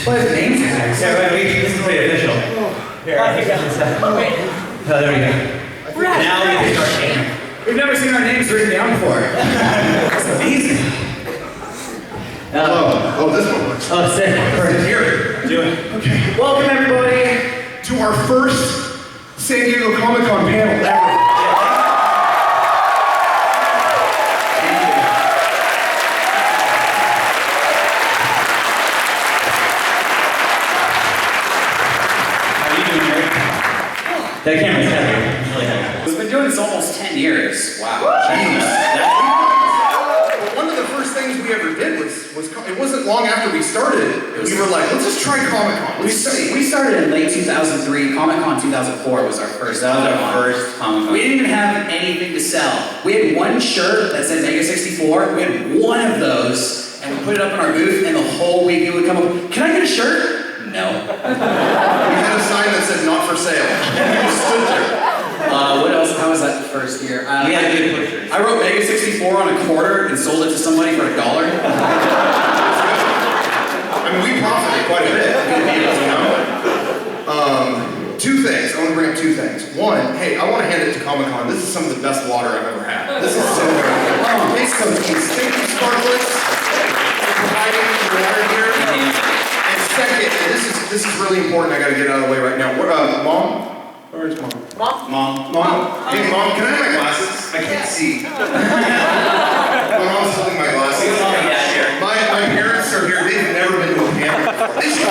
What is name tags? Yeah, right, this is pretty official. Here, I think this oh, there we go. Now we can start naming. We've never seen our names written down before. That's amazing. Oh, this one works. Oh, sick. Perfect. Here. Do it. Okay. Welcome everybody To our first San Diego Comic-Con panel ever. That camera's heavy. It's really heavy. We've been doing this almost 10 years. Wow. One of the first things we ever did was it wasn't long after we started, we were like, let's just try Comic-Con. We started in late 2003. Comic-Con 2004 was our first. That was our first Comic-Con. We didn't even have anything to sell. We had one shirt that said Mega64. We had one of those, and we put it up in our booth, and the whole week it would come up, can I get a shirt? No. We had a sign that said not for sale. We stood there. What else? How was that first year? We had good pictures. I wrote Mega64 on a quarter and sold it to somebody for $1. I mean, we profited quite a bit. You know? Two things. I want to bring up two things. One, hey, I want to hand it to Comic-Con. This is some of the best water I've ever had. This is so good. Thanks to Thank you, Sparklets, for providing the water here. And second, and this is really important. I got to get out of the way right now. Mom? Where's Mom? Mom? Hey, Mom, can I have my glasses? I can't see. My mom's holding my glasses. My parents are here. They've never been to a panel before. They should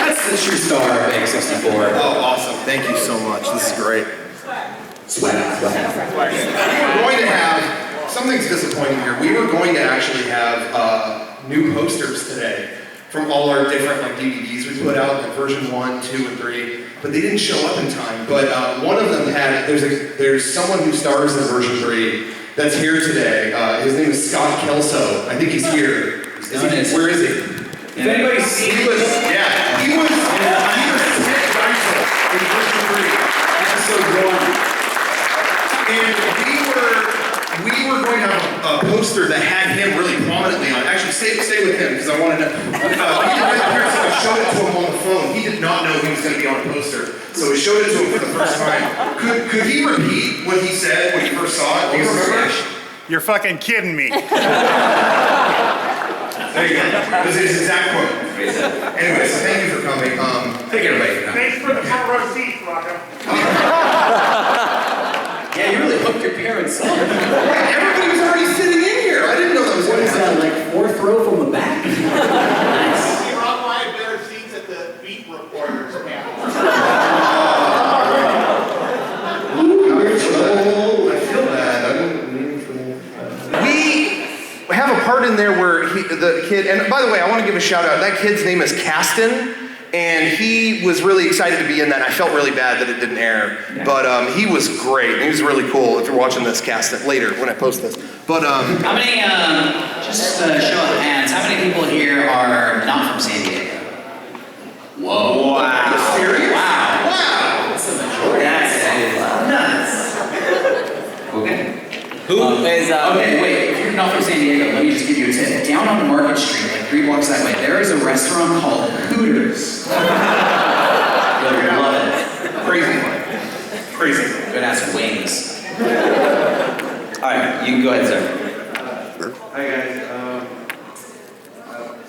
That's the true star of Mega64. Oh, awesome. Thank you so much. This is great. Sweat. We were going to have, something's disappointing here. We were going to actually have new posters today from all our different DVDs we put out, like version 1, 2, and 3, but they didn't show up in time. But one of them had, there's someone who stars in version 3 that's here today. His name is Scott Kelso. I think he's here. Where is he? If anybody's seen He was Ted Geisel in version 3, episode 1. And we were going to have a poster that had him really prominently on it. Actually, stay with him, because I want to know. I showed it to him on the phone. He did not know he was going to be on a poster. So we showed it to him for the first time. Could he repeat what he said when he first saw it? Do you remember? You're fucking kidding me. There you go. This is his exact quote. Anyway, so thank you for coming. Take it away. Thanks for the front row seats, Rocco. Yeah, you really hooked your parents up. Everybody was already sitting in here. I didn't know that was What going is to that, happen. like fourth row from the back? Nice. We were all buying better seats at the beat reporters panel. I feel bad. I didn't mean for that. We have a part in there where the kid, and by the way, I want to give a shout out. That kid's name is Caston. And he was really excited to be in that. I felt really bad that it didn't air, but he was great. He was really cool. If you're watching this, cast it later when I post this. But how many? Just show of hands. How many people here are not from San Diego? Whoa! Wow! Are you serious? Wow! Wow! That's the majority. That's nuts. Okay. Who is, okay, wait, if you're not from San Diego, let me just give you a tip. Down on Market Street, like 3 blocks that way, there is a restaurant called Hooters. You'll love it. Crazy. Good ass wings. Alright, you can go ahead, sir. Hi guys,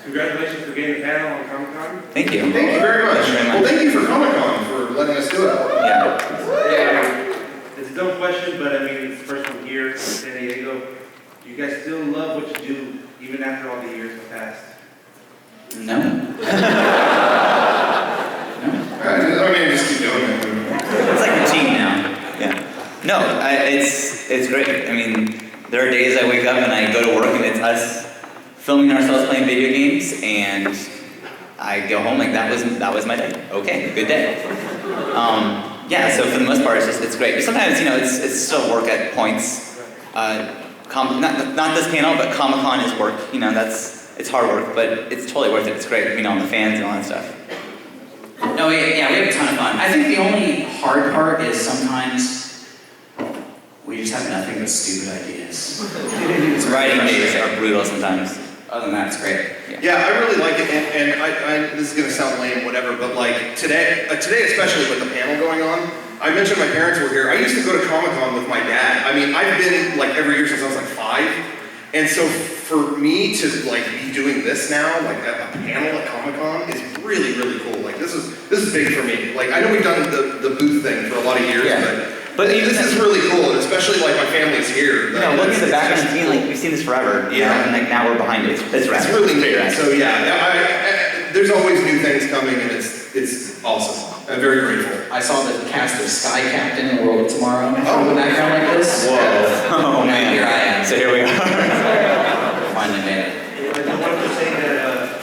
congratulations for getting the panel on Comic-Con. Thank you. Thank you very much. Well, thank you for Comic-Con for letting us do it. Yeah. It's a dumb question, but I mean, it's the first one here in San Diego. Do you guys still love what you do, even after all the years have passed? No. I mean, just keep doing it. It's like routine now. Yeah. No, it's great. I mean, there are days I wake up and I go to work and it's us filming ourselves playing video games, and I go home like that was my day. Okay, good day. Yeah, so for the most part, it's great. But sometimes, it's still work at points. Not this panel, but Comic-Con is work. It's hard work, but it's totally worth it. It's great, the fans and all that stuff. No, we have a ton of fun. I think the only hard part is sometimes we just have nothing but stupid ideas. Writing days are brutal sometimes. Other than that, it's great. Yeah, I really like it, and I this is gonna sound lame, whatever, but like today especially with the panel going on, I mentioned my parents were here. I used to go to Comic-Con with my dad. I mean, I've been like every year since I was like 5, and so for me to like be doing this now, like a panel at Comic-Con, is really, really cool. Like this is big for me. Like I know we've done the booth thing for a lot of years, but this is really cool, and especially like my family's here. You know, looking at the background and seeing like we've seen this forever. Yeah. And like now we're behind it. It's rad. It's really neat. So yeah, there's always new things coming, and it's awesome. I'm very grateful. I saw the cast of Sky Captain in the World of Tomorrow in the background like this. Whoa. Oh man. Here I am. So here we are. Finally made it. I wanted to say that,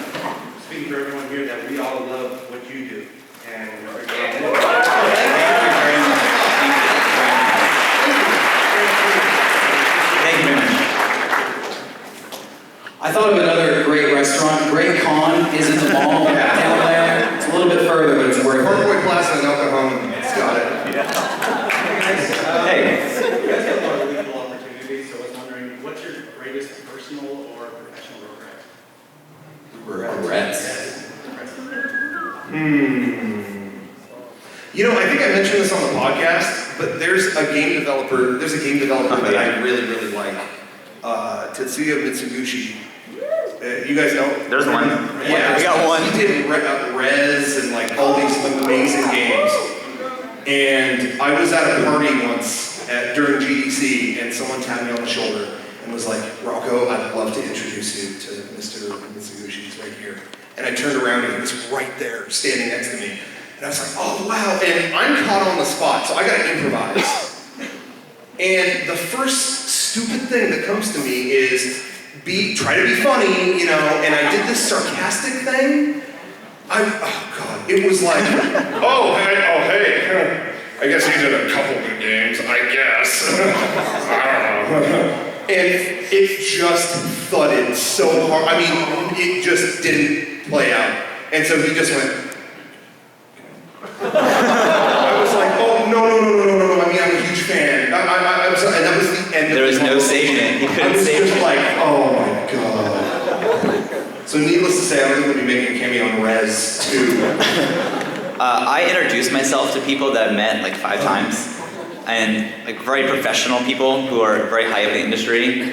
speaking for everyone here, that we all love what you do. And Thank you very much. I thought of another great restaurant. Great Con is in the mall down there. It's a little bit further, but it's worth it. Parkway Plaza in Oklahoma, it's got it. Hey. You guys have a lot of legal opportunities, so I was wondering, what's your greatest personal or professional regret? Regrets. You know, I think I mentioned this on the podcast, but there's a game developer that I really, really like. Tetsuya Mitsuguchi. You guys know? There's one. Yeah, we got one. He did Rez and like all these amazing games. And I was at a party once during GDC, and someone tapped me on the shoulder and was like, "Rocco, I'd love to introduce you to Mr. Mitsuguchi. He's right here." And I turned around and he was right there, standing next to me. And I was like, "Oh wow!" And I'm caught on the spot, so I got to improvise. And the first stupid thing that comes to me is try to be funny, you know, and I did this sarcastic thing. Oh God, it was like, hey, I guess he did a couple good games, I guess. I don't know. And it just thudded so hard. I mean, it just didn't play out. And so he just went, I was like, oh, no. I mean, I'm a huge fan. I was, and that was the end There of was the no whole saving thing. it. You I couldn't was save just it. like, oh my God. So needless to say, I'm going to be making a cameo on Rez too. I introduced myself to people that I've met like 5 times, and like very professional people who are very high up in the industry.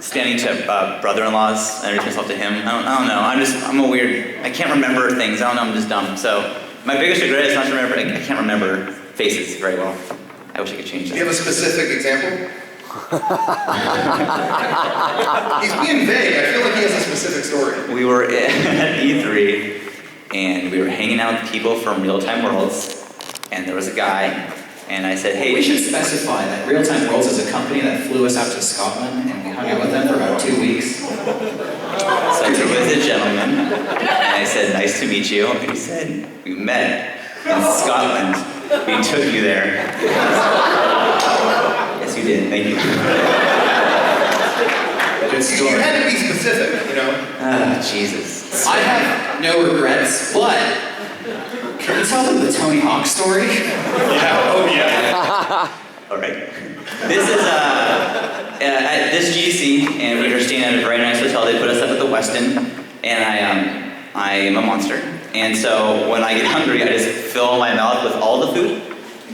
Standing to brother-in-laws, I introduced myself to him. I don't know. I'm a weird. I can't remember things. I don't know. I'm just dumb. So my biggest regret is not to remember. I can't remember faces very well. I wish I could change Do that. you have a specific example? He's being vague. I feel like he has a specific story. We were at E3, and we were hanging out with people from Real Time Worlds, and there was a guy, and I said, hey, We should specify that Real Time Worlds is a company that flew us out to Scotland, and we hung out with them for about 2 weeks. So he was a gentleman, and I said, nice to meet you. And he said, we met in Scotland. We took you there. Yes, you did. Thank you. Good You story. had to be specific, you know? Ah, Jesus. I have no regrets, but can you tell them the Tony Hawk story? All right. This is at this GC, and we were staying at a very nice hotel. They put us up at the Westin, and I am a monster. And so when I get hungry, I just fill my mouth with all the food.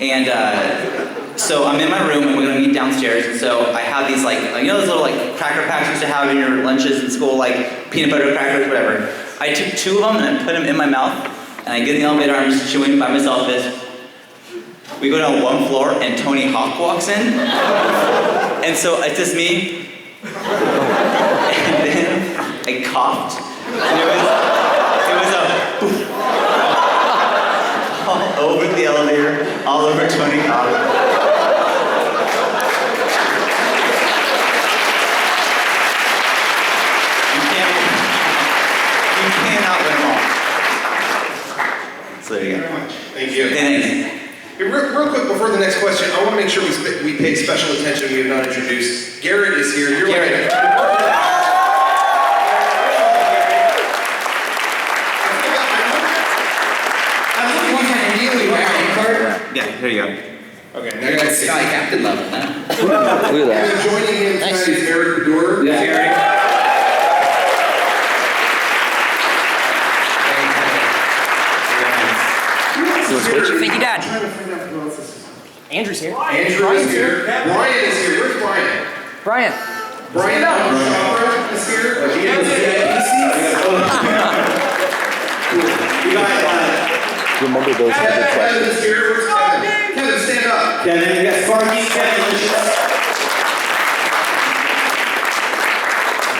And so I'm in my room, and we're gonna meet downstairs. And so I have these like you know those little like cracker packs you used to have in your lunches in school, like peanut butter crackers, whatever. I took 2 of them and I put them in my mouth, and I get in the elevator. I'm just chewing by myself. We go down 1 floor, and Tony Hawk walks in. And so it's just me. And then I coughed. And it was a poof. All over the elevator, all over Tony Hawk. You cannot win them all. So there you go. Thank you. Thanks. Hey, real quick before the next question, I want to make sure we pay special attention. We have not introduced. Garrett is here. You're Garrett. Yeah, here you go. Okay, You're at Sky Captain level now. Look at And that. joining him tonight is Eric Bedore. Yeah, Eric. Thank you, Dad. Andrew's here. Andrew is here. Brian is here. Where's Brian? Brian. Brian Chopra is here. You guys You got Remember those are the Kevin questions. is here. Where's Kevin? Kevin, stand up. Kevin, we got Sparky, Kevin,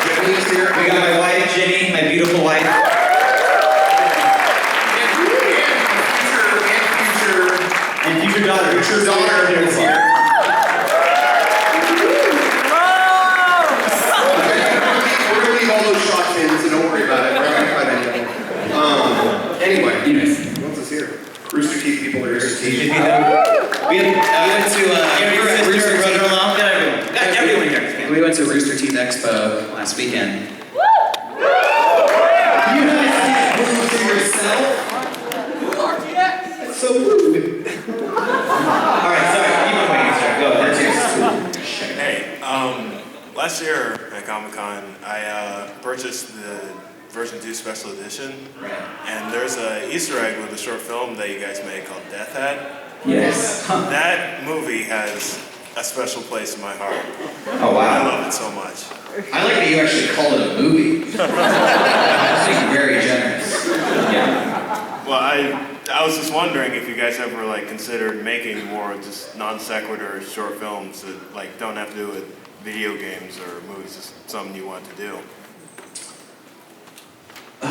Jenny is here. we got my wife, Jenny, my beautiful wife. And future daughter. Future daughter is here. We're gonna leave all those shots in, so don't worry about it. We're not gonna cut anything. Anyway, who else is here? Rooster Teeth people are here. We went to Rooster brother-in-law. Got everyone here. We went to Rooster Teeth Expo last weekend. You guys can't move to yourself. It's so rude. All right, sorry. Keep on waiting, sir. Go ahead. Hey, last year at Comic-Con, I purchased the version 2 special edition, and there's a Easter egg with a short film that you guys made called Death Hat. Yes. That movie has a special place in my heart. Oh, I wow. love it so much. I like that you actually call it a movie. I think you're very generous. Yeah. Well, I was just wondering if you guys ever like considered making more just non sequitur short films that like don't have to do with video games or movies, just something you want to do. The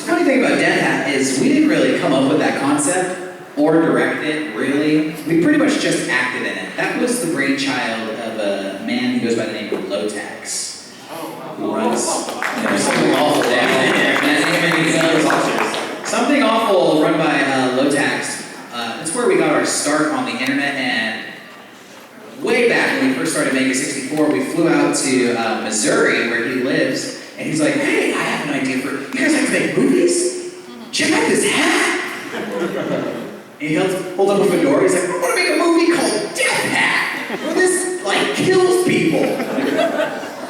funny thing about Death Hat is we didn't really come up with that concept or direct it, really. We pretty much just acted in it. That was the brainchild of a man who goes by the name of Lotax. Who runs something awful down there. Something awful run by Lotax. That's where we got our start on the internet, and way back when we first started Mega64, we flew out to Missouri, where he lives, and he's like, hey, I have an idea for, you guys like to make movies? Check out this hat! And he holds up a fedora, he's like, we're gonna make a movie called Death Hat! Where this, like, kills people!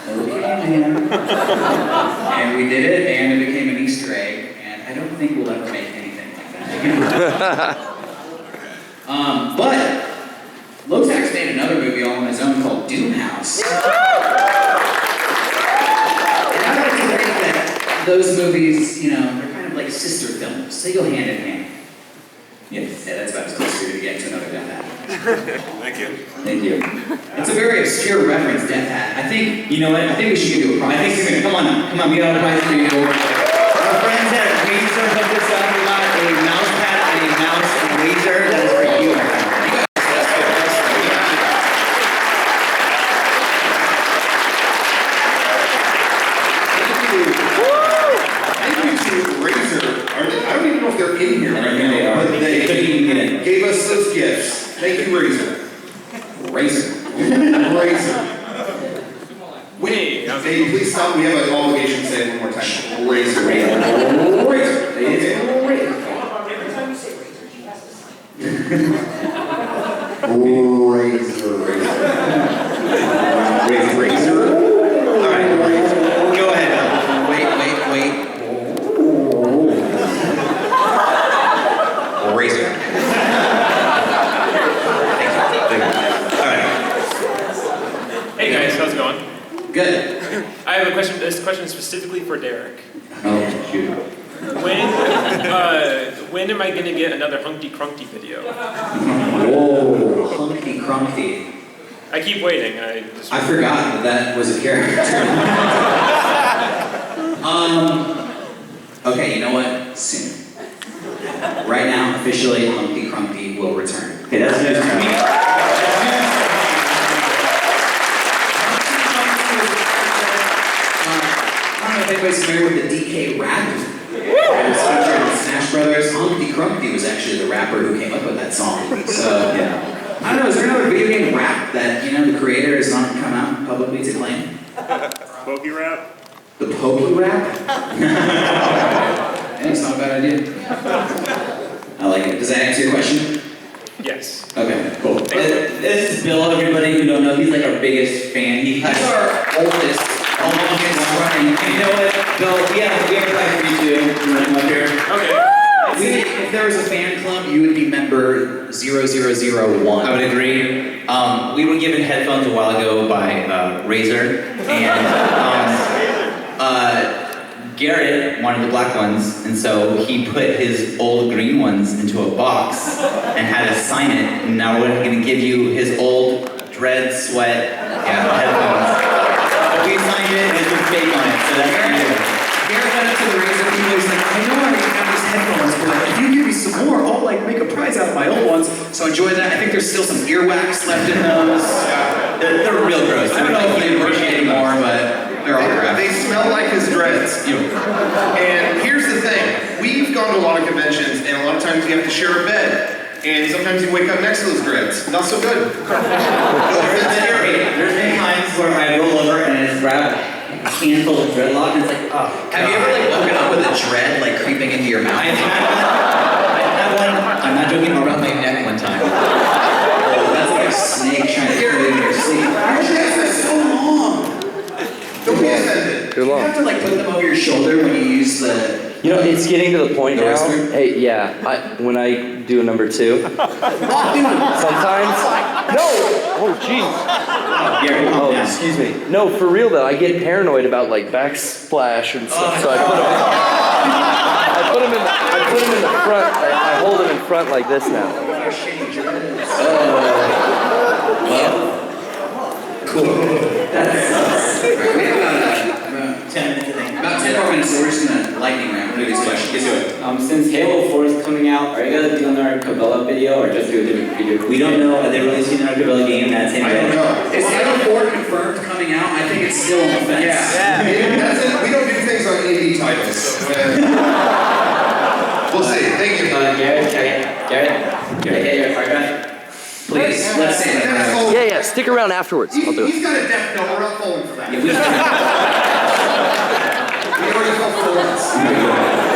Okay, man. And we did it, and it became an Easter egg, and I don't think we'll ever make anything like that again. But Lotax made another movie all on his own called Doom House. And I like to think that those movies, you know, they're kind of like sister films. They go hand in hand. Yes, yeah, that's about as close as you're gonna get to another Death Hat. Thank you. Thank you. It's a very obscure reference, Death Hat. I think, You know what? I think we should give you a prize. I think you're gonna come on, we got a prize for you. Our friends at Razer hooked us up. We got a mouse pad and a mouse and Razer. That is for you. Thank you to Razer. I don't even know if they're in here right now, but they gave us those gifts. Thank you, Razer. Razor. Razer. Wait, Dave, please stop. We have an obligation to say it one more time. Razer. Razer. Okay. Every time you say razor, she has to sign. Razer. All right. Go ahead. Wait. Razor. All right. Hey guys, how's it going? Good. I have a question. This question is specifically for Derek. Oh, shoot. When am I gonna get another Humpty Crumpty video? Whoa, Humpty Crumpty. I keep waiting. I forgot that was a character. Okay, you know what? Soon. Right now, officially, Humpty Crumpty will return. Okay, that's news to me. I don't know if anybody's familiar with the DK rap. It was featured in Smash Brothers. Humpty Crumpty was actually the rapper who came up with that song. So, yeah. I don't know, is there another video game rap that, you know, the creator has not come out publicly to claim? Pokey rap? The Pokey rap? Yeah, it's not a bad idea. I like it. Does that answer your question? Yes. Okay, cool. This is Bill, everybody who don't know, he's like our biggest fan. He's our oldest running. You know what, Bill, we have a prize for you too. You want to come up here? Okay. If there was a fan club, you would be member 0001. I would agree. We were given headphones a while ago by Razer, and Garrett wanted the black ones, and so he put his old green ones into a box and had us sign it, and now we're going to give you his old dread sweat headphones. But we signed it and it's fake on it, so that's Garrett went up to the Razer people, he's like, I know I have these headphones, but if you give me some more, I'll like make a prize out of my old ones. So enjoy that. I think there's still some earwax left in those. They're real gross. I don't know if they appreciate anymore, but they're autographed. They smell like his dreads. And here's the thing. We've gone to a lot of conventions, and a lot of times you have to share a bed. And sometimes you wake up next to those dreads. Not so good. There's been times where I roll over and I just grab a handful of dreadlock and it's like, oh. Have you ever like woken up with a dread like creeping into your mouth? I had one, I'm not joking, around my neck one time. Oh, that's like a snake trying to get in your sleep. Your dreads are so long. Don't be offended. Too You long. have to like put them over your shoulder when you use the. You know, it's getting to the point The now. wrestler? Hey, yeah, when I do a number 2, sometimes. No! Oh, jeez. Oh, excuse me. No, for real though, I get paranoid about like backsplash and stuff. So I put them in the front. I hold them in front like this now. Cool. We have about 10 minutes, I think. About 10 more minutes, so we're just gonna lightning round through these questions. Get to it. Since Halo 4 is coming out, are you guys doing our Cabela video or just do a different video? We don't know, are they releasing our Cabela game that same I day? don't know. Is Halo 4 confirmed coming out? I think it's still on the fence. Yeah. That's it. We don't do things on indie titles. We'll see. Thank you. Garrett, can I get your card back? Please, let's see. Yeah, stick around afterwards. I'll do it. He's got a death note. We're not falling for that. Yeah, We already fell for once.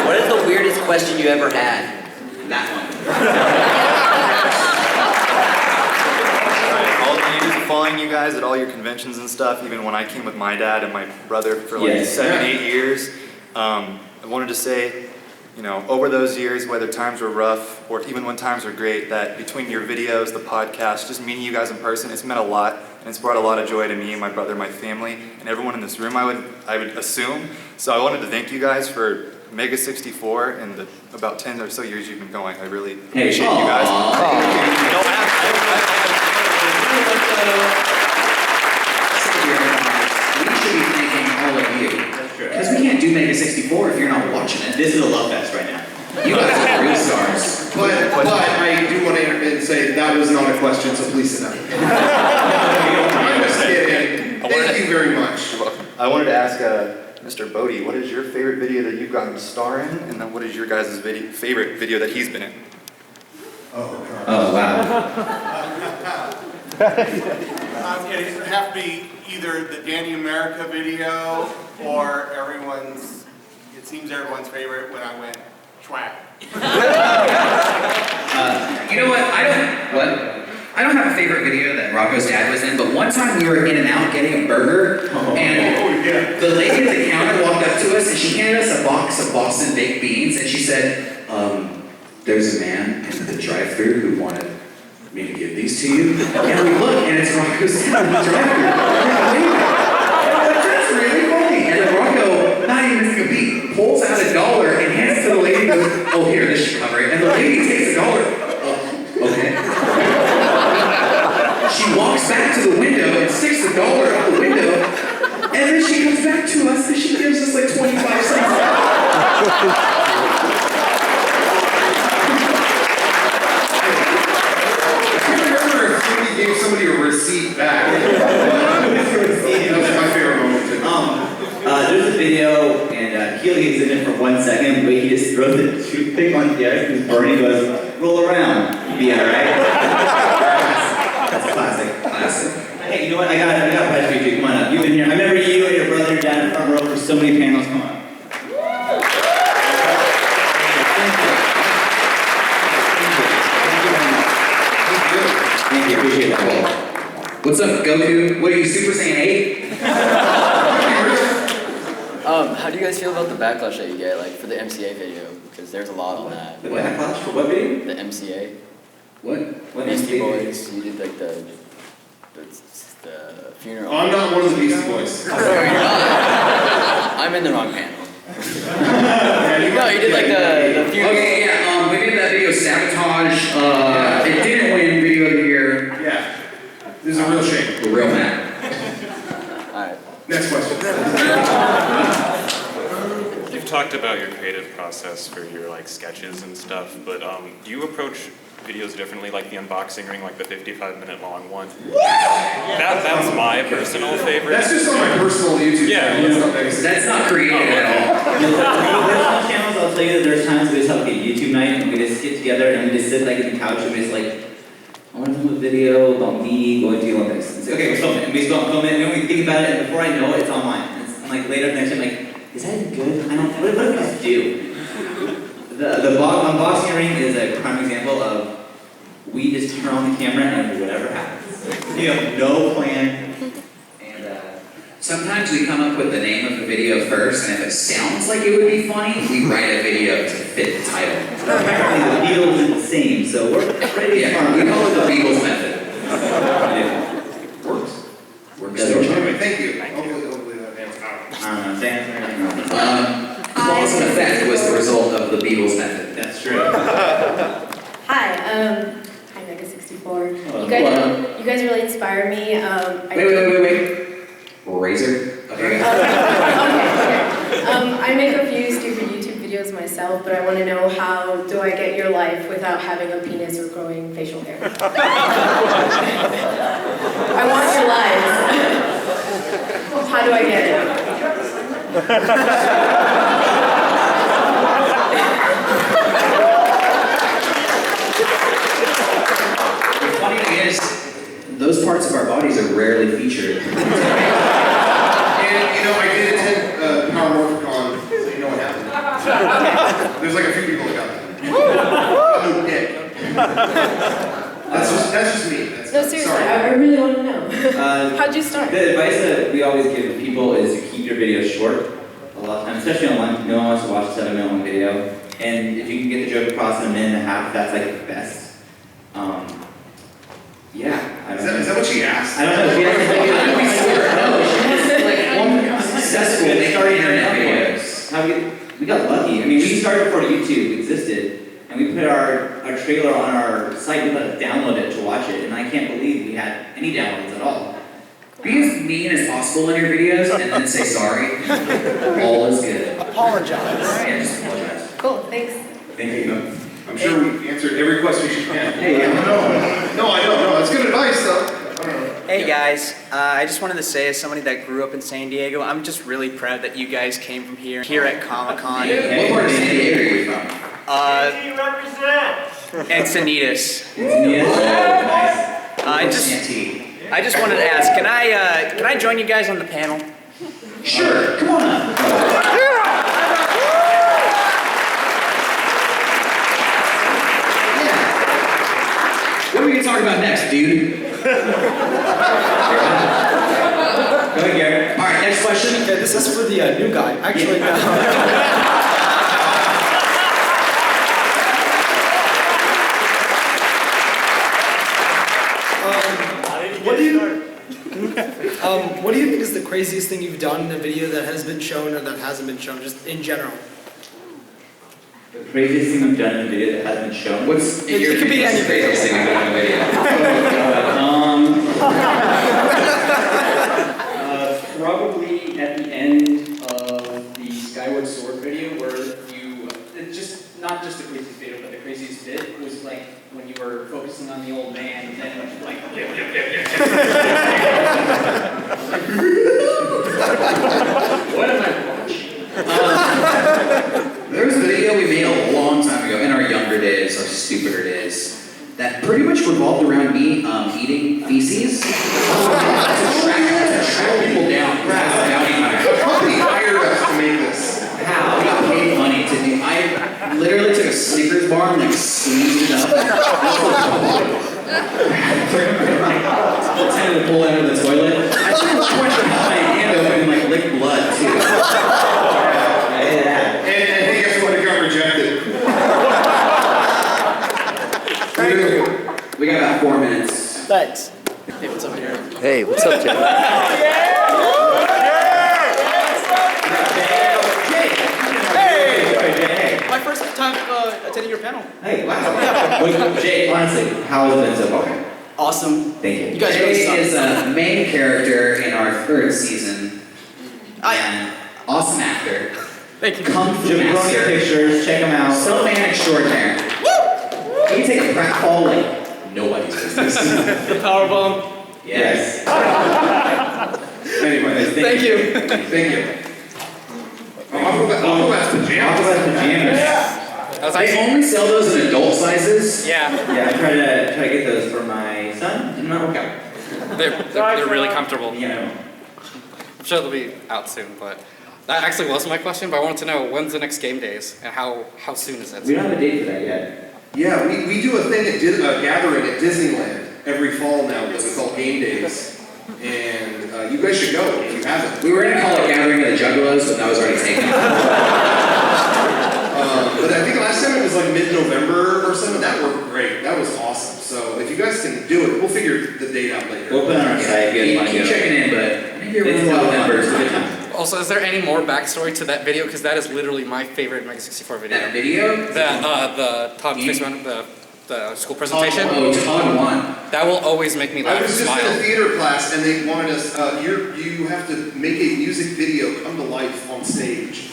What is the weirdest question you ever had? That one. All the years of following you guys at all your conventions and stuff, even when I came with my dad and my brother for like Yes. 7-8 years, I wanted to say, you know, over those years, whether times were rough or even when times were great, that between your videos, the podcast, just meeting you guys in person, it's meant a lot, and it's brought a lot of joy to me and my brother, my family, and everyone in this room, I would assume. So I wanted to thank you guys for Mega64 and the about 10 or so years you've been going. I really appreciate you guys. We should be thanking all of you. Because we can't do Mega64 if you're not watching it. This is a love fest right now. You guys are real stars. But I do want to interrupt and say that was not a question, so please sit down. I'm just kidding. Thank you very much. I wanted to ask Mr. Bodie, what is your favorite video that you've gotten to star in, and then what is your guys' favorite video that he's been in? Oh, wow. It would have to be either the Danny America video or it seems everyone's favorite when I went schwack. You know what? I don't have a favorite video that Rocco's dad was in, but one time we were in and out getting a burger, and the lady at the counter walked up to us and she handed us a box of Boston baked beans, and she said, there's a man in the drive-thru who wanted me to give these to you. And we look, and it's Rocco's dad in the drive-thru. That's really funny. And then Rocco, not even missing a beat, pulls out $1 and hands it to the lady and goes, oh, here, this should cover it. And the lady takes $1. Okay. She walks back to the window and sticks $1 out the window, and then she comes back to us and she gives us like 25 cents. I remember if somebody gave somebody a receipt back. That was my favorite moment too. There's a video, and Keely is in it for 1 second, but he just throws the toothpick on Derek, who's burning, goes, roll around. You'll be alright. That's classic. Hey, you know what? I got a prize for you too. Come on up. You've been here. I remember you and your brother down in the front row for so many panels. Come on. you, appreciate that. What's up, Goku? What are you, Super Saiyan 8? How do you guys feel about the backlash that you get, like, for the MCA video? Because there's a lot on that. The backlash for what video? The MCA. What? Beastie Boys. You did, like, the funeral. Oh, I'm not one of the Beastie Boys. I'm in the wrong panel. No, you did, like, the funeral. Okay, yeah, we did that video, Sabotage. It didn't win Video of the Year. Yeah. This is a real shame. We're real mad. Alright. Next question. You've talked about your creative process for your like sketches and stuff, but do you approach videos differently, like the unboxing ring, like the 55-minute long one? That's my personal favorite. That's just on my personal YouTube channel. That's not creative at all. Personal channels, I'll tell you that there's times we just have like a YouTube night and we just get together and we just sit like on the couch and we just like, I want to film a video about me going to the Olympics. And say, okay, we're filming it. And we just film it and then we think about it and before I know it, it's online. And it's, I'm like later the next day, I'm like, is that even good? I don't, what do we just do? The unboxing ring is a prime example of we just turn on the camera and whatever happens. You have no plan. And sometimes we come up with the name of the video first, and if it sounds like it would be funny, we write a video to fit the title. Apparently the Beatles is the same, so we're pretty smart. We call it the Beatles method. Works. Works. Anyway, thank you. Hopefully that answers I don't know, Cause and effect was the result of the Beatles method. That's true. Hi, Mega64. You guys really inspire me. Wait. Razor? Okay. I make a few stupid YouTube videos myself, but I want to know how do I get your life without having a penis or growing facial hair? I want your lives. How do I get it? The funny thing is, those parts of our bodies are rarely featured. And you know, I did attend Power Morphicon, so you know what happened. There's like a few people that got that. I'm dead. That's just me. No, seriously, I really want to know. How'd you start? The advice that we always give people is to keep your videos short. A lot of times, especially online, no one wants to watch a 7-minute long video. And if you can get the joke across in a minute and a half, that's like the best. Yeah. Is that what she asked? I don't know. She asked one successful starting internet videos. We got lucky. I mean, we started before YouTube existed, and we put our trailer on our site. We let us download it to watch it, and I can't believe we had any downloads at all. Be as mean as possible in your videos, and then say sorry. All is good. Apologize. Yeah, just apologize. Cool, thanks. Thank you. I'm sure we answered every question she can. Hey, no, I don't know. That's good advice, though. Hey guys, I just wanted to say, as somebody that grew up in San Diego, I'm just really proud that you guys came from here at Comic-Con. What part of San Diego are you from? Encinitas. Nice. I just wanted to ask, can I join you guys on the panel? Sure, come on up. What are we gonna talk about next, dude? Go ahead, Garrett. All right, next question. Okay, this is for the new guy. Actually, no. What do you think is the craziest thing you've done in a video that has been shown or that hasn't been shown, just in general? The craziest thing I've done in a video that hasn't been shown? What's It could be any craziest thing you've done in a video? Probably at the end of the Skyward Sword video where you, not just the craziest video, but the craziest bit was like when you were focusing on the old man and then like, what am I watching? There was a video we made a long time ago, in our younger days, our stupider days, that pretty much revolved around me eating feces to track people down. The company hired us to make this. How? We got paid money to do. I literally took a Snickers bar and like squeezed it up. We got about 4 minutes. Thanks. Hey, what's up, Jared? Hey, what's up, Jay? Hey! My first time attending your panel. Hey, wow. Jay, honestly, how has it been so far? Awesome. Thank you. You guys really Jay suck. is a main character in our 3rd season. And awesome actor. Thank you. Kung Fu Jimmy Brony master. pictures, check them out. So man extraordinaire. Can you take a pratfall like nobody's business? The power bomb. Yes. Anyway, Thank you. thank you. Aquabats pajamas. Aquabats pajamas. They only sell those in adult sizes. Yeah. Yeah, I tried to get those for my son. Did not work out. They're really comfortable. You know. I'm sure they'll be out soon, but that actually wasn't my question, but I wanted to know when's the next game days and how soon is that? We don't have a date for that yet. Yeah, we do a thing at gathering at Disneyland every fall now that we call Game Days. And you guys should go if you haven't. We were gonna call it Gathering of the Juggalos, but that was already taken. But I think last time it was like mid-November or something. That worked great. That was awesome. So if you guys can do it, we'll figure the date out later. We'll put it on our site. Keep checking in, but maybe everyone's a lot members. Also, is there any more backstory to that video? Because that is literally my favorite Mega64 video. That video? The Todd Fishman, the school presentation. Todd won. That will always make me laugh I and was just smile. in a theater class and they wanted us, you have to make a music video come to life on stage.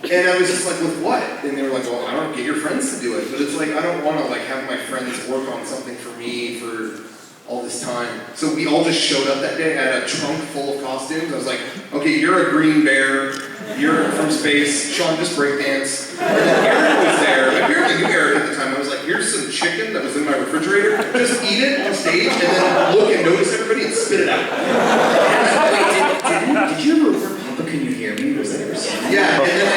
And I was just like, with what? And they were like, well, I don't get your friends to do it. But it's like, I don't want to like have my friends work on something for me for all this time. So we all just showed up that day. I had a trunk full of costumes. I was like, okay, you're a green bear. You're from space. Sean, just breakdance. And then Eric was there. I barely knew Eric at the time. I was like, here's some chicken that was in my refrigerator. Just eat it on stage and then look and notice everybody and spit it out. Did you ever record Papa Can You Hear Me? Was that ever seen? Yeah, and then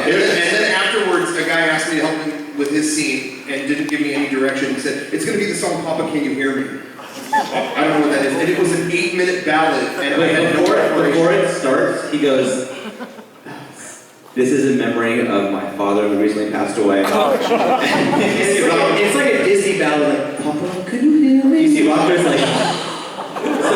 and then afterwards, a guy asked me to help him with his scene and didn't give me any direction. He said, it's going to be the song Papa Can You Hear Me? I don't know what that is. And it was an 8-minute ballad. And I had Before it starts, he goes, this is in memory of my father who recently passed away. It's like a Disney ballad, like, Papa, can you hear me? You see Rocco's like, so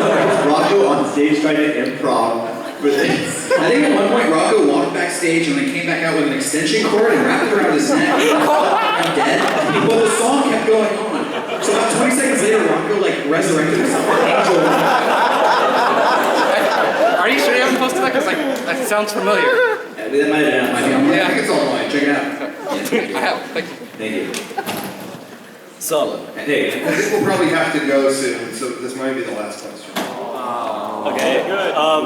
Rocco on stage trying to improv for this. I think at one point Rocco walked backstage and then came back out with an extension cord and wrapped it around his neck. I'm dead. But the song kept going on. So about 20 seconds later, Rocco like resurrected himself an angel. Are you sure you haven't posted that? Because like, that sounds familiar. That might have been. I think it's online. Check it out. I have. Thank you. Thank you. So, Hey. I think we'll probably have to go soon, so this might be the last question. Okay.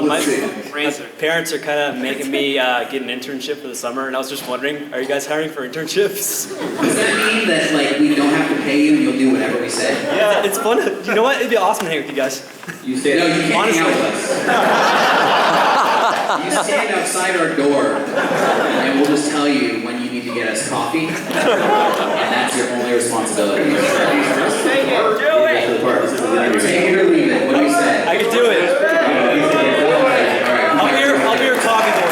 Let's see. My parents are kind of making me get an internship for the summer, and I was just wondering, are you guys hiring for internships? Does that mean that like we don't have to pay you and you'll do whatever we say? Yeah, it's fun. You know what? It'd be awesome to hang with you guys. You say No, you can't hang out with us. You stand outside our door and we'll just tell you when you need to get us coffee. And that's your only responsibility. Take it, do it! Take it or leave it. What do we say? I can do it. I'll be your coffee boy.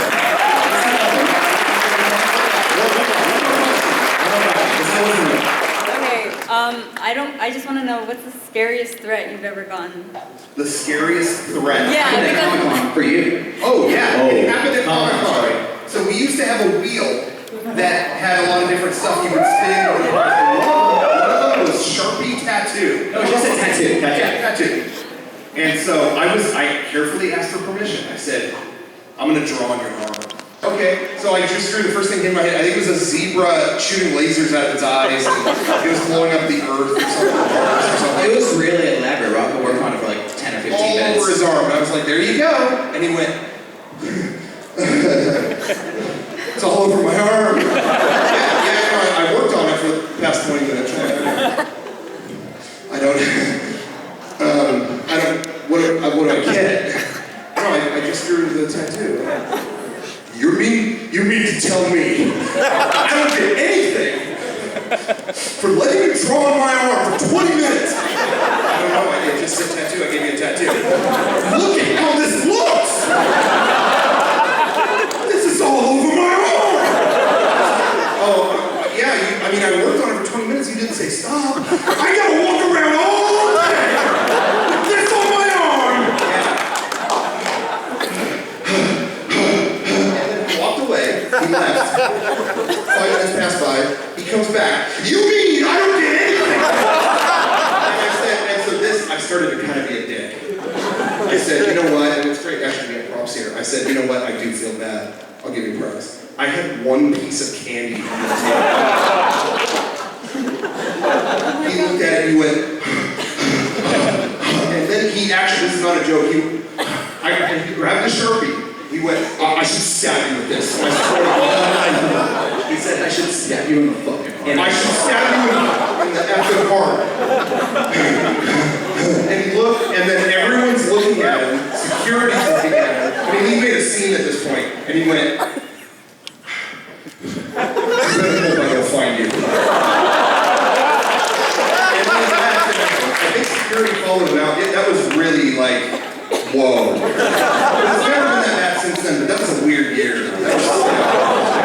Okay, I just want to know, what's the scariest threat you've ever gotten? The scariest threat. Yeah, because... For you. Oh, yeah. It happened at Comic-Con. So we used to have a wheel that had a lot of different stuff you would spin. One of them was Sharpie Tattoo. No, just a tattoo. Tattoo. And so I carefully asked for permission. I said, I'm going to draw on your arm. Okay, so I just drew the first thing that came to my head. I think it was a zebra shooting lasers out of its eyes. And it was blowing up the earth or something. It was really elaborate. Rocco worked on it for like 10 or 15 all minutes. over his arm. And I was like, there you go. And he went, it's all over my arm. Yeah, I worked on it for the past 20 minutes. What do I get? No, I just drew the tattoo. You mean to tell me I don't get anything for letting you draw on my arm for 20 minutes? I don't know, I just said tattoo, I gave you a tattoo. Look at how this looks! This is all over my arm! Oh, yeah, I worked on it for 20 minutes, you didn't say stop. I got and he went, and then he actually, this is not a joke, he grabbed a Sharpie. He went, I should stab you with this. I swear to God. He said, I should stab you in the fucking heart. I should stab you in the effing heart. And he looked, and then everyone's looking at him, security's looking at him. I mean, he made a scene at this point, and he went, I better hope I don't find you. And then I think security followed him out. That was really like, whoa. It's never been that bad since then, but that was a weird year.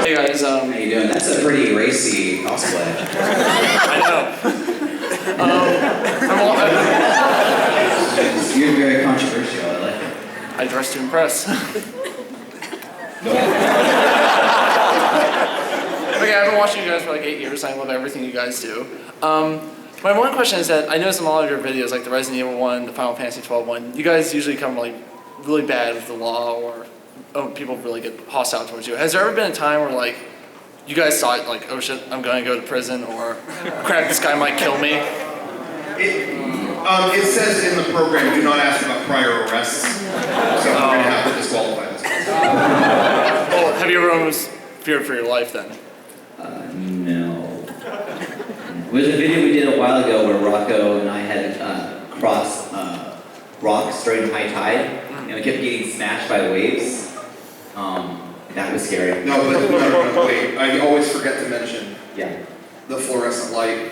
Hey guys, How you doing? That's a pretty racy cosplay. I know. You're very controversial, I like it. I dress to impress. Okay, I've been watching you guys for like 8 years. I love everything you guys do. My one question is that I noticed in a lot of your videos, like the Resident Evil one, the Final Fantasy 12 one, you guys usually come like really bad with the law or people really get hostile towards you. Has there ever been a time where like you guys thought like, oh shit, I'm gonna go to prison, or crap, this guy might kill me? It says in the program, do not ask about prior arrests, so we're gonna have to disqualify this. Well, have you ever almost feared for your life then? No. It was a video we did a while ago where Rocco and I had crossed rocks during high tide, and we kept getting smashed by waves. That was scary. No, but no, wait. I always forget to mention the fluorescent light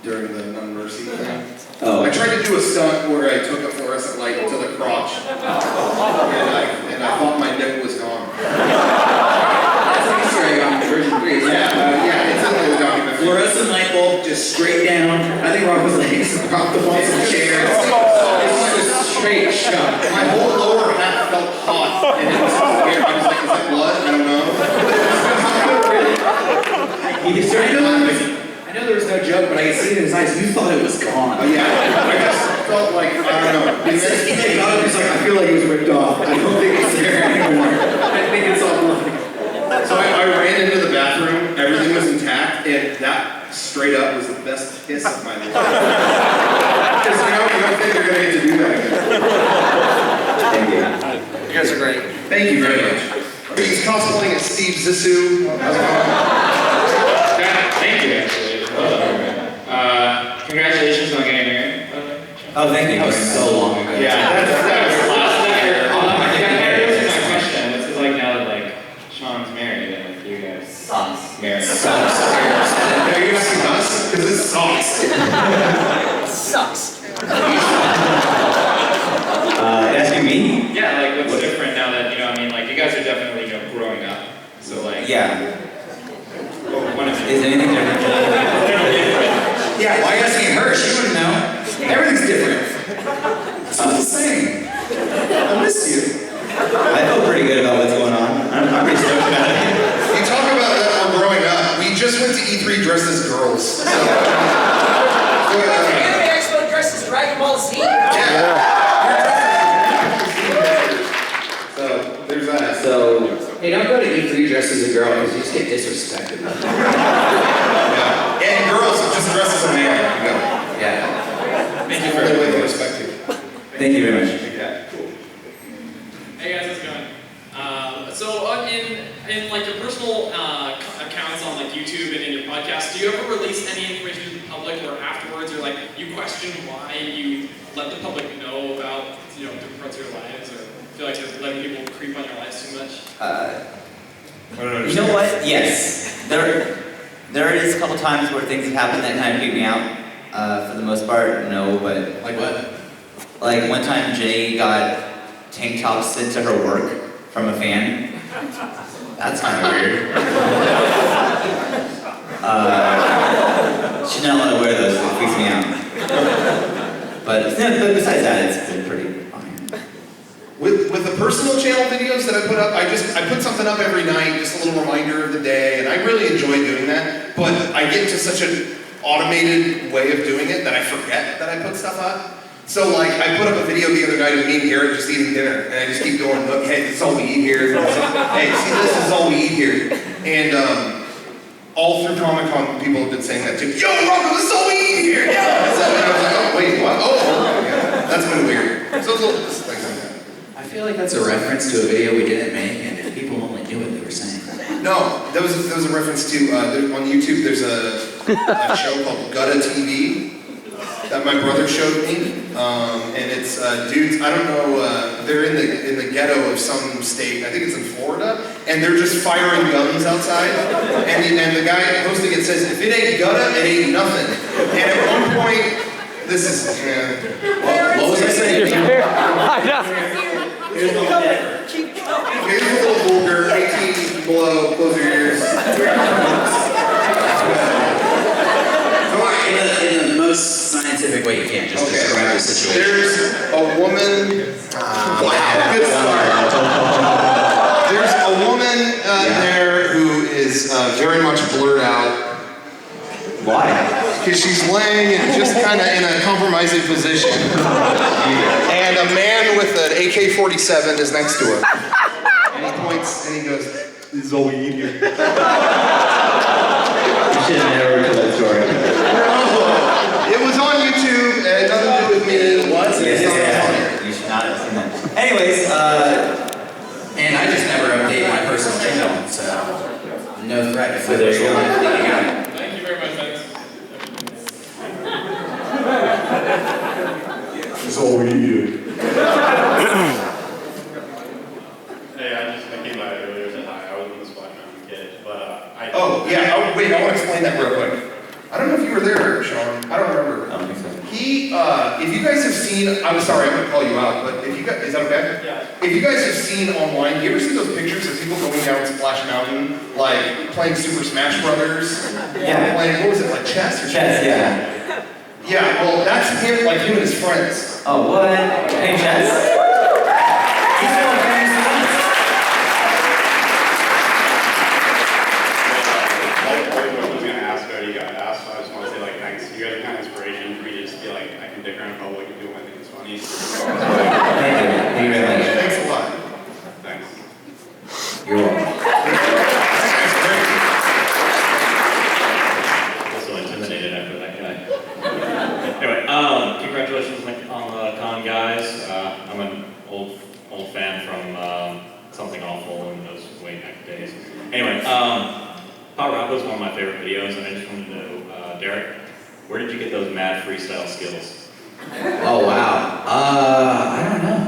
during the No Mercy thing. Oh. I tried to do a stunt where I took a fluorescent light to the crotch, and I thought my dick was gone. That's an Easter egg on version 3. Yeah, it's in the document. Fluorescent light bulb just straight down. I think Rock was like, propped up on some chairs. It's just a straight shot. My whole lower half felt hot, and it was so weird. I was like, is that blood? I don't know. I know there was no joke, but I could see it in his eyes. You thought it was gone. Oh, yeah. I just felt like, I don't know. He got up, he's like, I feel like it was ripped off. I don't think it's there anymore. I think it's all blood. So I ran into the bathroom, everything was intact, and that straight up was the best kiss of my life. Because you don't think you're going to get to do that again. Thank you. You guys are great. Thank you very much. He's cosplaying as Steve Zissou. How's it going? Thank you, actually. Congratulations on getting married. Oh, thank you. That was so long ago. Yeah, that was last year. I think this is my question. What's it like now that like Sean's married and like you guys married? Are you asking us? Because it sucks. Sucks. Asking me? Yeah, like what's different now that, you know, I mean, like you guys are definitely, you know, growing up. So like. Yeah. One of Is anything different? Yeah, why are you asking her? She wouldn't know. Everything's different. It's not the same. I miss you. I feel pretty good about what's going on. I'm pretty stoked about it. You talk about that we're growing up. We just went to E3 dressed as girls. So, Anime Expo dressed as Dragon Ball Z. So there's that. So, hey, don't go to E3 dressed as a girl because you just get disrespected. Yeah. And girls just dress as a man. Go. Yeah. Thank you for the way they respect you. Thank you very much. Yeah, cool. Hey guys, how's it going? In like your personal accounts on like YouTube and in your podcast, do you ever release any information to the public or afterwards, or like you question why you let the public know about, you know, different parts of your lives, or feel like you're letting people creep on your lives too much? You know what? Yes. There is a couple times where things have happened that kind of creep me out. For the most part, no, but... Like what? Like one time Jay got tank tops sent to her work from a fan. That's kind of weird. She's not allowed to wear those, it freaks me out. But besides that, it's been pretty fine. With the personal channel videos that I put up, I put something up every night, just a little reminder of the day, and I really enjoy doing that. But I get into such an automated way of doing it that I forget that I put stuff up. So like, I put up a video the other night of me and Garrett just eating dinner, and I just keep going, look, hey, this is all we eat here. Hey, see, this is all we eat here. And all through Comic-Con, people have been saying that too. Yo, Rocco, this is all we eat here. Yeah, that's a reference to a video we didn't make, and if people only knew what they were saying. No, that was a reference to, on YouTube there's a show called Gutta TV that my brother showed me, and it's dudes, I don't know, they're in the ghetto of some state, I think it's in Florida, and they're just firing guns outside, and the guy hosting it says, if it ain't Gutta, it ain't nothing. And at one point, this is, what was I saying? I know. Here's a little vulgar, 18 below, close your ears. In the most scientific way you can, just describe the situation. There's a woman, wow, good start. There's a woman there who is very much blurred out. Why? Because she's laying and just kind of in a compromising position. And a man with an AK-47 is next to her. And he points and he goes, this is all we eat here. You should have never told that story. It was on YouTube, and it had nothing to do with me. It was? Yeah. You should not have seen that. Anyways, and I just never update my personal channel, so no threat if there you go. Thank you very much, guys. This is all we eat here. Hey, I came by earlier, said hi. I was in the Splash Mountain kid, but Oh, yeah, wait, I want to explain that real quick. I don't know if you were there, Sean. I don't remember. I don't think so. He, if you guys have seen, I'm sorry, I'm going to call you out, but if you guys, is that okay? Yeah. If you guys have seen online, do you ever see those pictures of people going down Splash Mountain, like playing Super Smash Brothers? Yeah. Playing, what was it, like chess or Chess, something? yeah. Yeah, well, that's him, like him and his friends. Oh, what? Hey, chess? He's so famous. I was going to ask how you got asked, so I just want to say, like, thanks. You guys are kind of inspiration for me to just feel like I can dick around in public and do what I think is funny. Thank you. Thank you very much. Thanks a lot. Thanks. You're welcome. Also intimidated after that guy. Anyway, congratulations on the con, guys. I'm an old fan from Something Awful in those way back days. Anyway, Power Rap was one of my favorite videos, and I just wanted to know, Derek, where did you get those mad freestyle skills? Oh, wow. I don't know.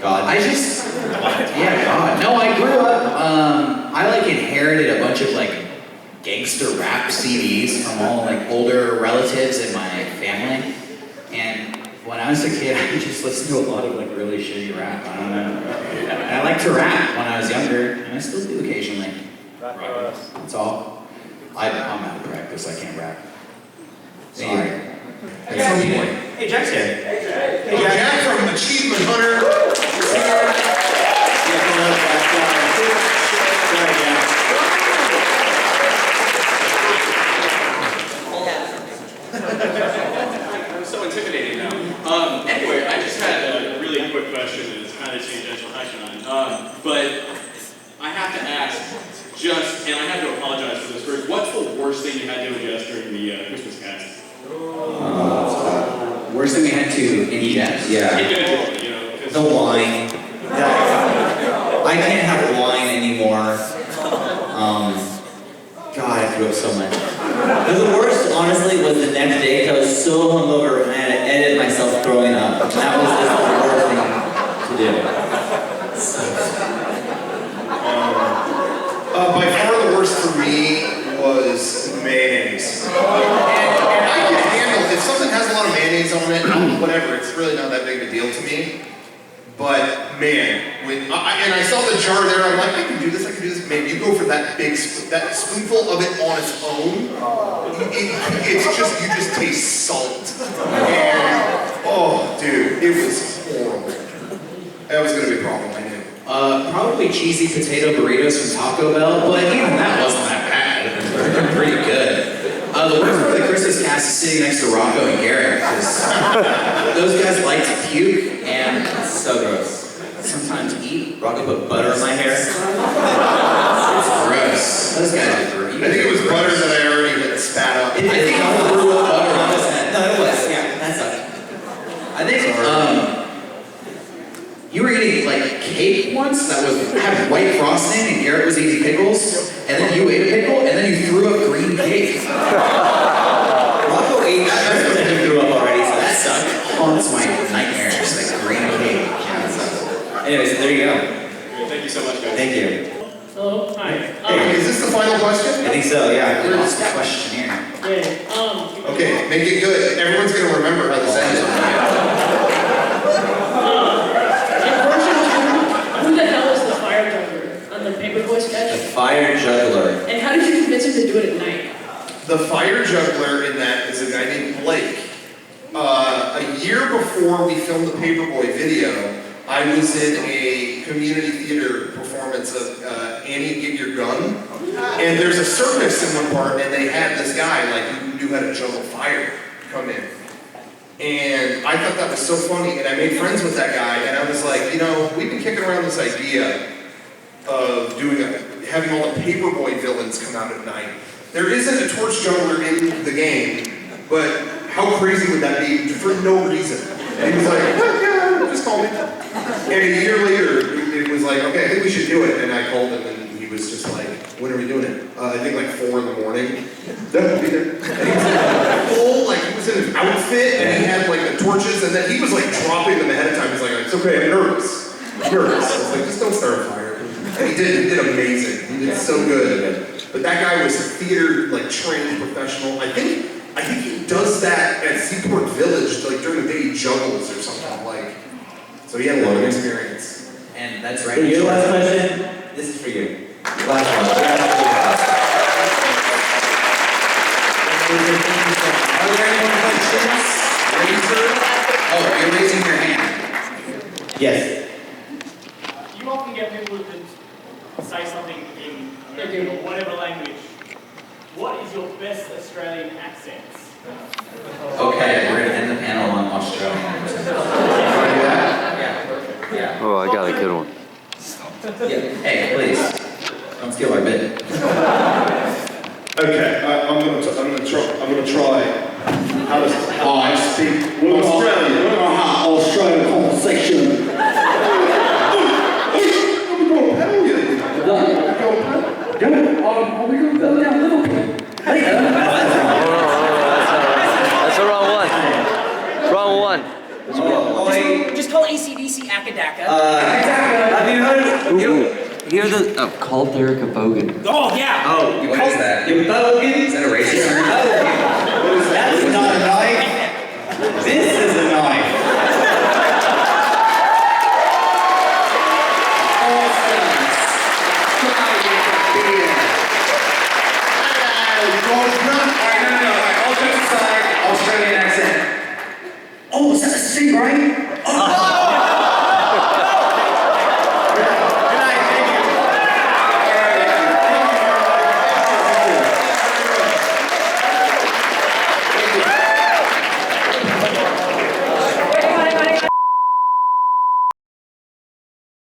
God. God. No, I grew up, I like inherited a bunch of like gangster rap CDs from all like older relatives in my family. And when I was a kid, I just listened to a lot of like really shitty rap. I don't know. And I liked to rap when I was younger, and I still do occasionally. That's all. I'm out of practice, I can't rap. Sorry. At some point. Hey, Jack's here. Hey, Jack from Achievement Hunter. I'm so intimidating now. Anyway, I just had a really quick question, and it's kind of tangential. Hi, Sean. But I have to ask, and I have to apologize for this first, what's the worst thing you had to ingest during the Christmas cast? Worst thing we had to ingest? Yeah. Individually, The wine. I can't have wine anymore. God, I threw up so much. But the worst, honestly, was the next day because I was so hungover and I had to edit myself throwing up. That was just the worst thing to do. By far the worst for me was mayonnaise. And I can handle, if something has a lot of mayonnaise on it, whatever, it's really not that big of a deal to me. But man, and I saw the jar there, I'm like, I can do this. Man, you go for that that spoonful of it on its own, it's just, you just taste salt. And, oh dude, it was horrible. That was gonna be a problem, I knew. Probably cheesy potato burritos from Taco Bell, but even that wasn't that bad. They're pretty good. The worst part of the Christmas cast is sitting next to Rocco and Garrett, because those guys like to puke, and it's so gross. Sometimes eat. Rocco put butter in my hair. It's gross. Those guys are gross. I think it was butter that I already had spat up. I think I threw up butter on his head. No, it was. Yeah, that sucked. I think, you were gonna had white frosting and Garrett was eating pickles, and then you ate a pickle, and then you threw up green cake. Rocco ate shrimp and he threw up already, so that sucked. Haunts my nightmares, like green cake. Anyways, there you go. Thank you so much, guys. Thank you. Hello, hi. Hey, is this the final question? I think so, yeah. Where's the questionnaire? Yeah, Okay, make it good. Everyone's gonna remember how this ended. who the hell is the fire juggler on the Paperboy sketch? The fire juggler. And how did you convince him to do it at night? The fire juggler in that is a guy named Blake. A year before we filmed the Paperboy video, I was in a community theater performance of Annie, Get Your Gun. And there's a circus in one part, and they had this guy, like, who knew how to juggle fire, come in. And I thought that was so funny, and I made friends with that guy, and I was like, you know, we've been kicking around this idea of having all the Paperboy villains come out at night. There isn't a torch juggler in the game, but how crazy would that be for no reason? And he was like, yeah, just call me. And a year later, it was like, okay, I think we should do it. And I called him, and he was just like, when are we doing it? I think like 4 in the morning. That'll be there. And he was full, like he was in his outfit, and he had like the torches, and then he was like dropping them ahead of time. He's like, it's okay, I'm nervous. I was like, just don't start a fire. And he did amazing. He did so good. But that guy was a theater, like, trained professional. I think he does that at Seaport Village, like, during the day he juggles or something, like, so he had a lot of experience. And that's right. So your last question, this is for you. Last one. Are there any more questions? Oh, you're raising your hand. Yes. You often get people to say something in American or whatever language. What is your best Australian accent? Okay, we're gonna end the panel on Australian. Yeah. Oh, I got a good one. Yeah. Hey, please. Don't steal our bit. Okay, I'm gonna try. How I speak Australian. Australian conversation. That's the wrong one. Wrong one. Just call ACDC Akadaka. Have you heard? Hear the called Derek a bogan. Oh, yeah. Oh, what is that? You bogan? Is that